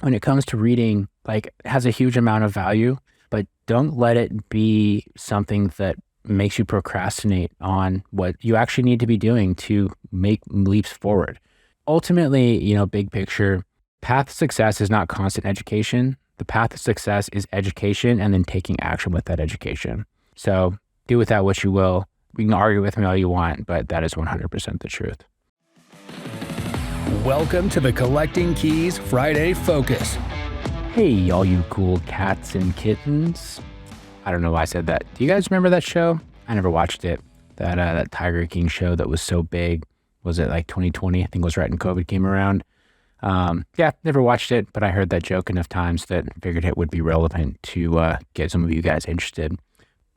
when it comes to reading, like, has a huge amount of value, but don't let it be something that makes you procrastinate on what you actually need to be doing to make leaps forward. Ultimately, big picture, path to success is not constant education. The path to success is education and then taking action with that education. So do with that what you will. We can argue with me all you want, but that is 100% the truth. Welcome to the Collecting Keys Friday Focus. Hey, all you cool cats and kittens. I don't know why I said that. Do you guys remember that show? I never watched it. That Tiger King show that was so big. Was it like 2020? I think it was right when COVID came around. Yeah, never watched it, but I heard that joke enough times that I figured it would be relevant to get some of you guys interested.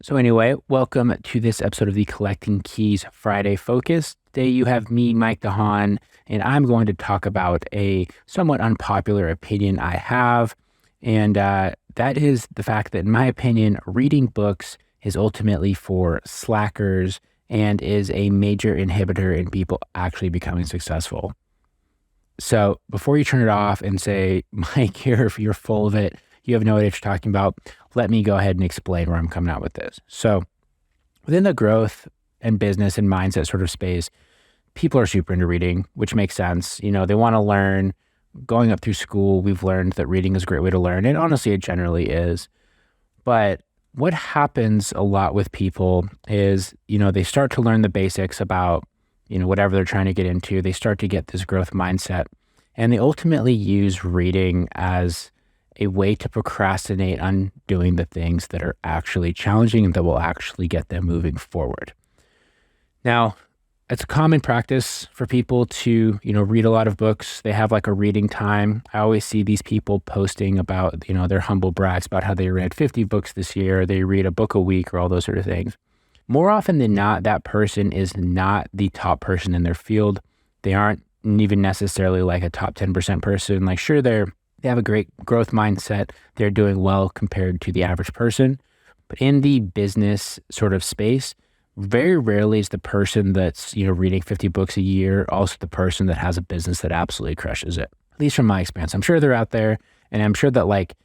So anyway, welcome to this episode of the Collecting Keys Friday Focus. Today you have me, Mike DeHaan, and I'm going to talk about a somewhat unpopular opinion I have. And that is the fact that, in my opinion, reading books is ultimately for slackers and is a major inhibitor in people actually becoming successful. So before you turn it off and say, Mike, you're full of it, you have no idea what you're talking about, let me go ahead and explain where I'm coming out with this. So within the growth and business and mindset sort of space, people are super into reading, which makes sense. They want to learn. Going up through school, we've learned that reading is a great way to learn. And honestly, it generally is. But what happens a lot with people is, they start to learn the basics about, whatever they're trying to get into. They start to get this growth mindset. And they ultimately use reading as a way to procrastinate on doing the things that are actually challenging and that will actually get them moving forward. Now, it's a common practice for people to, read a lot of books. They have like a reading time. I always see these people posting about, their humble brags about how they read 50 books this year, or they read a book a week, or all those sort of things. More often than not, that person is not the top person in their field. They aren't even necessarily like a top 10% person. Like, sure, they have a great growth mindset. They're doing well compared to the average person. But in the business sort of space, very rarely is the person that's, reading 50 books a year also the person that has a business that absolutely crushes it. At least from my experience. I'm sure they're out there, and I'm sure that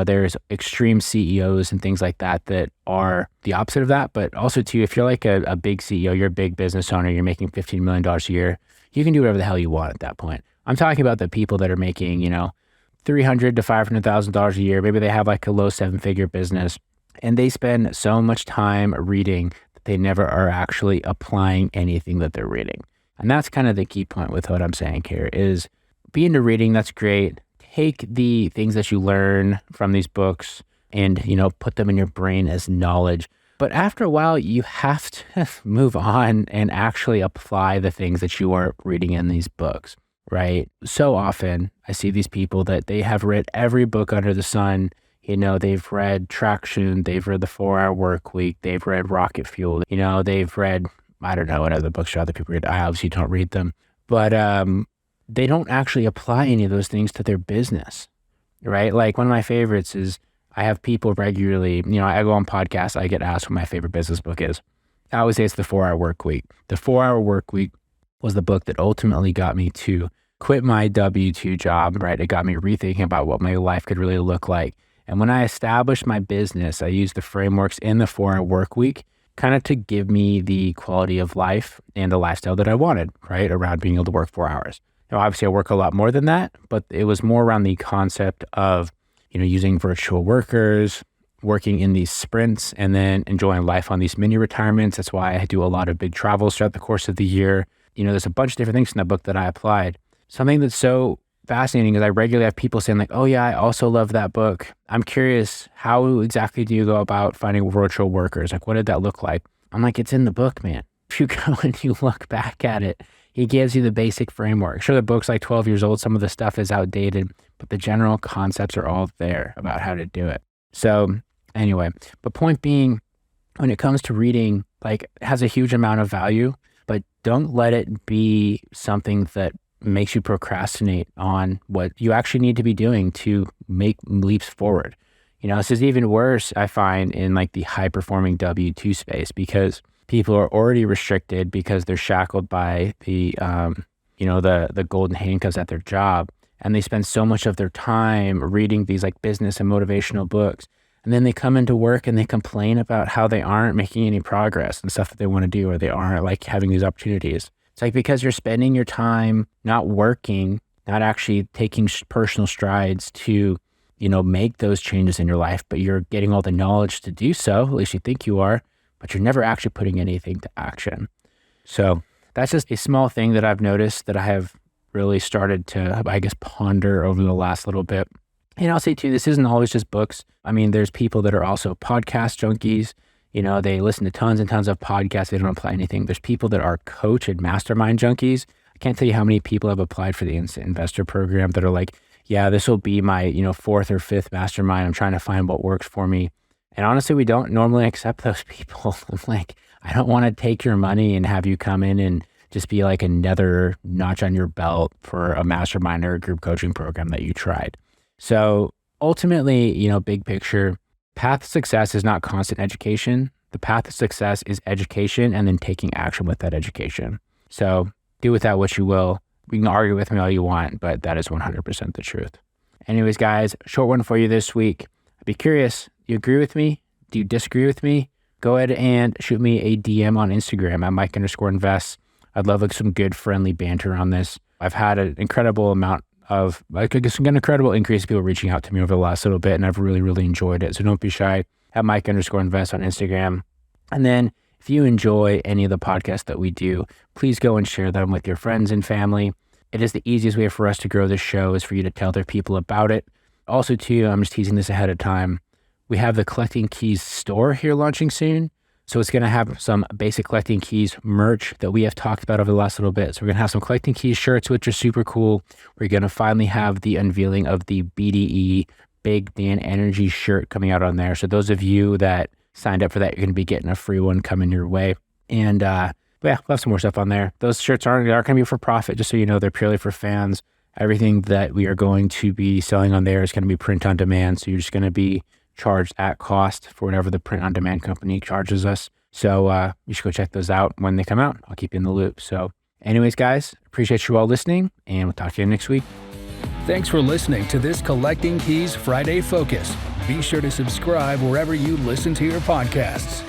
there's extreme CEOs and things like that that are the opposite of that. But also too, if you're like a big CEO, you're a big business owner, you're making $15 million a year, you can do whatever the hell you want at that point. I'm talking about the people that are making, $300,000 to $500,000 a year. Maybe they have like a low 7-figure business, and they spend so much time reading that they never are actually applying anything that they're reading. And that's kind of the key point with what I'm saying here is be into reading. That's great. Take the things that you learn from these books and, put them in your brain as knowledge. But after a while, you have to move on and actually apply the things that you are reading in these books, right? So often I see these people that they have read every book under the sun. They've read Traction, they've read The 4-Hour Workweek, they've read Rocket Fuel, they've read, I don't know what other books other people read. I obviously don't read them, but they don't actually apply any of those things to their business, right? Like one of my favorites is I have people regularly, I go on podcasts, I get asked what my favorite business book is. I always say it's The 4-Hour Workweek. The 4-Hour Workweek was the book that ultimately got me to quit my W-2 job, right? It got me rethinking about what my life could really look like. And when I established my business, I used the frameworks in the 4-Hour Workweek kind of to give me the quality of life and the lifestyle that I wanted, right? Around being able to work 4 hours. Obviously I work a lot more than that, but it was more around the concept of, using virtual workers, working in these sprints, and then enjoying life on these mini retirements. That's why I do a lot of big travels throughout the course of the year. There's a bunch of different things in that book that I applied. Something that's so fascinating is I regularly have people saying like, oh yeah, I also love that book. I'm curious, how exactly do you go about finding virtual workers? Like, what did that look like? I'm like, it's in the book, man. If you go and you look back at it, he gives you the basic framework. Sure, the book's like 12 years old. Some of the stuff is outdated, but the general concepts are all there about how to do it. So anyway, but point being, when it comes to reading, like, it has a huge amount of value, but don't let it be something that makes you procrastinate on what you actually need to be doing to make leaps forward. This is even worse, I find, in like the high performing W-2 space, because people are already restricted because they're shackled by the golden handcuffs at their job. and they spend so much of their time reading these like business and motivational books. And then they come into work and they complain about how they aren't making any progress and stuff that they want to do, or they aren't like having these opportunities. It's like because you're spending your time not working, not actually taking personal strides to, make those changes in your life, but you're getting all the knowledge to do so, at least you think you are, but you're never actually putting anything to action. So that's just a small thing that I've noticed that I have really started to, I guess, ponder over the last little bit. And I'll say too, this isn't always just books. I mean, there's people that are also podcast junkies. They listen to tons and tons of podcasts. They don't apply anything. There's people that are coach and mastermind junkies. I can't tell you how many people have applied for the Instant Investor program that are like, yeah, this will be my, fourth or fifth mastermind. I'm trying to find what works for me. And honestly, we don't normally accept those people. I'm like, I don't want to take your money and have you come in and just be like another notch on your belt for a mastermind or a group coaching program that you tried. So ultimately, big picture, path to success is not constant education. The path to success is education and then taking action with that education. So do with that what you will. You can argue with me all you want, but that is 100% the truth. Anyways, guys, short one for you this week. I'd be curious, do you agree with me? Do you disagree with me? Go ahead and shoot me a DM on Instagram at Mike_invest. I'd love some good friendly banter on this. I've had an incredible amount of, an incredible increase of people reaching out to me over the last little bit, and I've really, really enjoyed it. So don't be shy at Mike_invest on Instagram. And then if you enjoy any of the podcasts that we do, please go and share them with your friends and family. It is the easiest way for us to grow this show is for you to tell other people about it. Also too, I'm just teasing this ahead of time. We have the Collecting Keys store here launching soon. So it's going to have some basic Collecting Keys merch that we have talked about over the last little bit. So we're going to have some Collecting Keys shirts, which are super cool. We're going to finally have the unveiling of the BDE Big Dan Energy shirt coming out on there. So those of you that signed up for that, you're going to be getting a free one coming your way. And we'll have some more stuff on there. Those shirts aren't going to be for profit, just so you know, they're purely for fans. Everything that we are going to be selling on there is going to be print on demand. So you're just going to be charged at cost for whatever the print on demand company charges us. So you should go check those out when they come out. I'll keep you in the loop. So anyways, guys, appreciate you all listening, and we'll talk to you next week. Thanks for listening to this Collecting Keys Friday Focus. Be sure to subscribe wherever you listen to your podcasts.